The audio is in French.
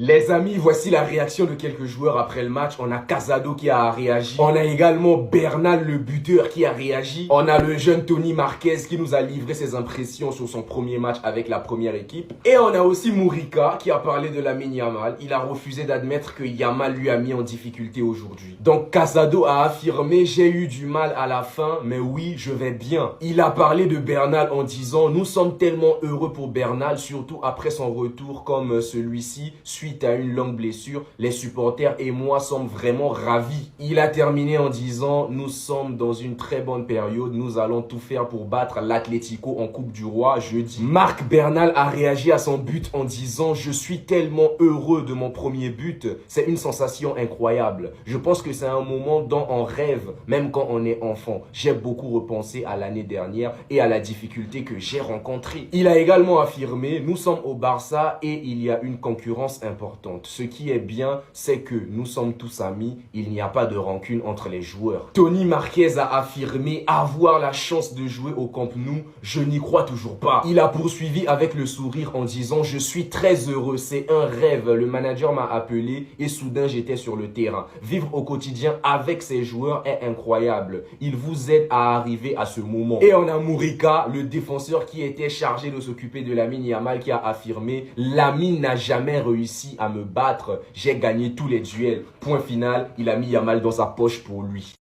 Les amis, voici la réaction de quelques joueurs après le match. On a Casado qui a réagi. On a également Bernal, le buteur, qui a réagi. On a le jeune Tony Marquez qui nous a livré ses impressions sur son premier match avec la première équipe. Et on a aussi Mourika qui a parlé de Lamine Yamal. Il a refusé d'admettre que Yamal lui a mis en difficulté aujourd'hui. Donc Casado a affirmé « J'ai eu du mal à la fin, mais oui, je vais bien ». Il a parlé de Bernal en disant « Nous sommes tellement heureux pour Bernal, surtout après son retour comme celui-ci, suite à une longue blessure. Les supporters et moi sommes vraiment ravis ». Il a terminé en disant « Nous sommes dans une très bonne période. Nous allons tout faire pour battre l'Atlético en Coupe du Roi jeudi ». Marc Bernal a réagi à son but en disant « Je suis tellement heureux de mon premier but. C'est une sensation incroyable. Je pense que c'est un moment dont on rêve, même quand on est enfant. J'ai beaucoup repensé à l'année dernière et à la difficulté que j'ai rencontrée. » Il a également affirmé « Nous sommes au Barça et il y a une concurrence importante. Ce qui est bien, c'est que nous sommes tous amis. Il n'y a pas de rancune entre les joueurs. » Tony Marquez a affirmé avoir la chance de jouer au Camp Nou. Je n'y crois toujours pas. Il a poursuivi avec le sourire en disant « Je suis très heureux. C'est un rêve. Le manager m'a appelé et soudain j'étais sur le terrain. Vivre au quotidien avec ces joueurs est incroyable. Il vous aide à arriver à ce moment. » Et on a Mourika, le défenseur qui était chargé de s'occuper de Lamine Yamal, qui a affirmé « Lamine n'a jamais réussi à me battre. J'ai gagné tous les duels. » Point final, il a mis Yamal dans sa poche pour lui.